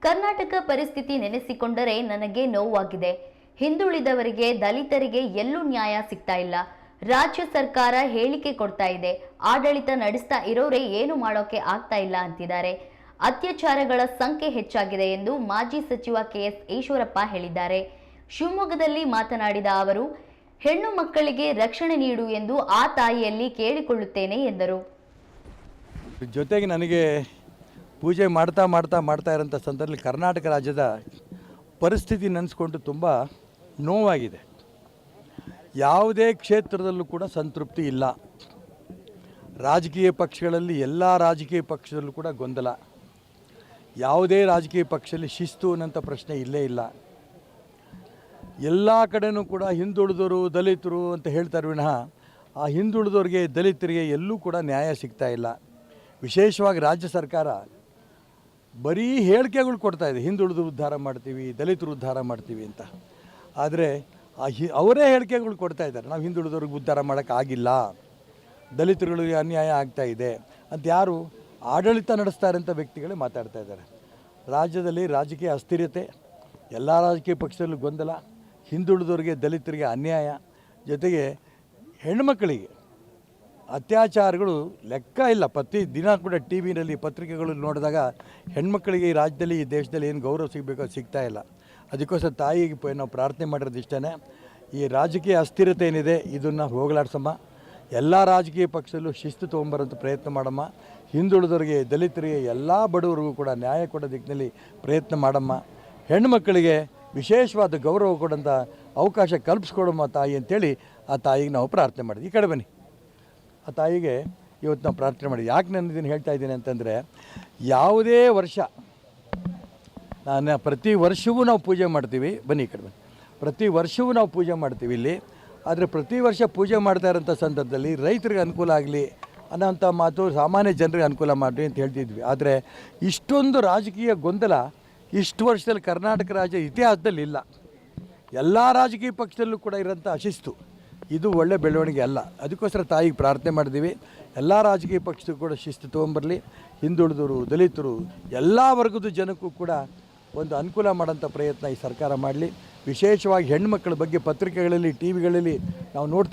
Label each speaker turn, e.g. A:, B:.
A: ಕರ್ನಾಟಕ ಪರಿಸ್ಥಿತಿ ನೆನೆಸಿಕೊಂಡರೆ ನನಗೆ ನೋವಾಗಿದೆ. ಹಿಂದುಳಿದವರಿಗೆ, ದಲಿತರಿಗೆ ಎಲ್ಲೂ ನ್ಯಾಯ ಸಿಗ್ತಾ ಇಲ್ಲ. ರಾಜ್ಯ ಸರ್ಕಾರ ಹೇಳಿಕೆ ಕೊಡ್ತಾ ಇದೆ, ಆಡಳಿತ ನಡೆಸ್ತಾ ಇರೋರೇ ಏನು ಮಾಡೋಕೆ ಆಗ್ತಾ ಇಲ್ಲ ಅಂತಿದ್ದಾರೆ. ಅತ್ಯಾಚಾರಗಳ ಸಂಖ್ಯೆ ಹೆಚ್ಚಾಗಿದೆ ಎಂದು ಮಾಜಿ ಸಚಿವ ಕೆಎಸ್ ಈಶ್ವರಪ್ಪ ಹೇಳಿದ್ದಾರೆ. ಶಿವಮೊಗ್ಗದಲ್ಲಿ ಮಾತನಾಡಿದ ಅವರು, ಹೆಣ್ಣು ಮಕ್ಕಳಿಗೆ ರಕ್ಷಣೆ ನೀಡು ಎಂದು ಆ ತಾಯಿಯಲ್ಲಿ ಕೇಳಿಕೊಳ್ಳುತ್ತೇನೆ ಎಂದರು.
B: ಜೊತೆಗೆ ನನಗೆ ಪೂಜೆ ಮಾಡ್ತಾ ಇರೋಂಥ ಸಂದರ್ಭದಲ್ಲಿ ಕರ್ನಾಟಕ ರಾಜ್ಯದ ಪರಿಸ್ಥಿತಿ ನೆನೆಸ್ಕೊಂಡು ತುಂಬ ನೋವಾಗಿದೆ. ಯಾವುದೇ ಕ್ಷೇತ್ರದಲ್ಲೂ ಕೂಡ ಸಂತೃಪ್ತಿ ಇಲ್ಲ. ರಾಜಕೀಯ ಪಕ್ಷಗಳಲ್ಲಿ ಎಲ್ಲ ರಾಜಕೀಯ ಪಕ್ಷದಲ್ಲೂ ಕೂಡ ಗೊಂದಲ. ಯಾವುದೇ ರಾಜಕೀಯ ಪಕ್ಷದಲ್ಲಿ ಶಿಸ್ತು ಅನ್ನೋಂಥ ಪ್ರಶ್ನೆ ಇಲ್ಲೇ ಇಲ್ಲ. ಎಲ್ಲ ಕಡೆಯೂ ಕೂಡ ಹಿಂದುಳಿದವರು, ದಲಿತರು ಅಂತ ಹೇಳ್ತಾರೆ ವಿನಃ ಆ ಹಿಂದುಳಿದವ್ರಿಗೆ, ದಲಿತರಿಗೆ ಎಲ್ಲೂ ಕೂಡ ನ್ಯಾಯ ಸಿಗ್ತಾ ಇಲ್ಲ. ವಿಶೇಷವಾಗಿ ರಾಜ್ಯ ಸರ್ಕಾರ ಬರೀ ಹೇಳಿಕೆಗಳು ಕೊಡ್ತಾ ಇದೆ, ಹಿಂದುಳಿದು ಉದ್ಧಾರ ಮಾಡ್ತೀವಿ, ದಲಿತರು ಉದ್ಧಾರ ಮಾಡ್ತೀವಿ ಅಂತ. ಆದರೆ ಅವರೇ ಹೇಳಿಕೆಗಳು ಕೊಡ್ತಾ ಇದ್ದಾರೆ, ನಾವು ಹಿಂದುಳಿದವ್ರಿಗೆ ಉದ್ಧಾರ ಮಾಡೋಕ್ಕಾಗಿಲ್ಲ, ದಲಿತರುಗಳಿಗೆ ಅನ್ಯಾಯ ಆಗ್ತಾ ಇದೆ ಅಂತ ಯಾರು ಆಡಳಿತ ನಡೆಸ್ತಾ ಇರೋಂಥ ವ್ಯಕ್ತಿಗಳೇ ಮಾತಾಡ್ತಾ ಇದ್ದಾರೆ. ರಾಜ್ಯದಲ್ಲಿ ರಾಜಕೀಯ ಅಸ್ಥಿರತೆ, ಎಲ್ಲ ರಾಜಕೀಯ ಪಕ್ಷದಲ್ಲೂ ಗೊಂದಲ, ಹಿಂದುಳಿದವರಿಗೆ, ದಲಿತರಿಗೆ ಅನ್ಯಾಯ, ಜೊತೆಗೆ ಹೆಣ್ಮಕ್ಕಳಿಗೆ ಅತ್ಯಾಚಾರಗಳು ಲೆಕ್ಕ ಇಲ್ಲ. ಪ್ರತಿ ದಿನ ಕೂಡ ಟಿ ವಿನಲ್ಲಿ, ಪತ್ರಿಕೆಗಳು ನೋಡಿದಾಗ ಹೆಣ್ಮಕ್ಕಳಿಗೆ ಈ ರಾಜ್ಯದಲ್ಲಿ, ಈ ದೇಶದಲ್ಲಿ ಏನು ಗೌರವ ಸಿಗಬೇಕೋ ಸಿಗ್ತಾ ಇಲ್ಲ. ಅದಕ್ಕೋಸ್ಕರ ತಾಯಿಗೆ ನಾವು ಪ್ರಾರ್ಥನೆ ಮಾಡಿರೋದು ಇಷ್ಟೇ, ಈ ರಾಜಕೀಯ ಅಸ್ಥಿರತೆ ಏನಿದೆ ಇದನ್ನು ಹೋಗಲಾಡ್ಸಮ್ಮ. ಎಲ್ಲ ರಾಜಕೀಯ ಪಕ್ಷದಲ್ಲೂ ಶಿಸ್ತು ತೊಗೊಂಬರೋಂಥ ಪ್ರಯತ್ನ ಮಾಡಮ್ಮ. ಹಿಂದುಳಿದವರಿಗೆ, ದಲಿತರಿಗೆ, ಎಲ್ಲ ಬಡವರಿಗೂ ಕೂಡ ನ್ಯಾಯ ಕೊಡೋ ದಿಕ್ಕಿನಲ್ಲಿ ಪ್ರಯತ್ನ ಮಾಡಮ್ಮ. ಹೆಣ್ಮಕ್ಕಳಿಗೆ ವಿಶೇಷವಾದ ಗೌರವ ಕೊಡೋಂಥ ಅವಕಾಶ ಕಲ್ಪಿಸ್ಕೊಡಮ್ಮ ತಾಯಿ ಅಂತೇಳಿ ಆ ತಾಯಿಗೆ ನಾವು ಪ್ರಾರ್ಥನೆ ಮಾಡಿದ್ವಿ. ಈ ಕಡೆ ಬನ್ನಿ. ಆ ತಾಯಿಗೆ ಇವತ್ತು ನಾವು ಪ್ರಾರ್ಥನೆ ಮಾಡಿದ್ವಿ. ಯಾಕೆ ನಾನು ಇದನ್ನು ಹೇಳ್ತಾ ಇದ್ದೀನಿ ಅಂತಂದರೆ, ಯಾವುದೇ ವರ್ಷ ಪ್ರತಿ ವರ್ಷವೂ ನಾವು ಪೂಜೆ ಮಾಡ್ತೀವಿ. ಬನ್ನಿ ಈ ಕಡೆ ಬನ್ನಿ. ಪ್ರತಿ ವರ್ಷವೂ ನಾವು ಪೂಜೆ ಮಾಡ್ತೀವಿ ಇಲ್ಲಿ. ಆದರೆ ಪ್ರತಿ ವರ್ಷ ಪೂಜೆ ಮಾಡ್ತಾ ಇರೋಂಥ ಸಂದರ್ಭದಲ್ಲಿ ರೈತರಿಗೆ ಅನುಕೂಲ ಆಗಲಿ ಅನ್ನೋಂಥ ಮಾತು, ಸಾಮಾನ್ಯ ಜನರಿಗೆ ಅನುಕೂಲ ಮಾಡಿರಿ ಅಂತ ಹೇಳ್ತಿದ್ವಿ. ಆದರೆ ಇಷ್ಟೊಂದು ರಾಜಕೀಯ ಗೊಂದಲ ಇಷ್ಟು ವರ್ಷದಲ್ಲಿ ಕರ್ನಾಟಕ ರಾಜ್ಯ ಇತಿಹಾಸದಲ್ಲಿ ಇಲ್ಲ. ಎಲ್ಲ ರಾಜಕೀಯ ಪಕ್ಷದಲ್ಲೂ ಕೂಡ ಇರೋಂಥ ಅಶಿಸ್ತು ಇದು ಒಳ್ಳೆ ಬೆಳವಣಿಗೆ ಅಲ್ಲ. ಅದಕ್ಕೋಸ್ಕರ ತಾಯಿಗೆ ಪ್ರಾರ್ಥನೆ ಮಾಡಿದ್ದೀವಿ, ಎಲ್ಲ ರಾಜಕೀಯ ಪಕ್ಷಕ್ಕೂ ಕೂಡ ಶಿಸ್ತು ತೊಗೊಂಬರಲಿ. ಹಿಂದುಳಿದವರು, ದಲಿತರು, ಎಲ್ಲ ವರ್ಗದ ಜನಕ್ಕೂ ಕೂಡ ಒಂದು ಅನುಕೂಲ ಮಾಡೋಂಥ ಪ್ರಯತ್ನ ಈ ಸರ್ಕಾರ ಮಾಡಲಿ. ವಿಶೇಷವಾಗಿ ಹೆಣ್ಮಕ್ಳ ಬಗ್ಗೆ ಪತ್ರಿಕೆಗಳಲ್ಲಿ, ಟಿ ವಿಗಳಲ್ಲಿ ನಾವು ನೋಡ್ತಾ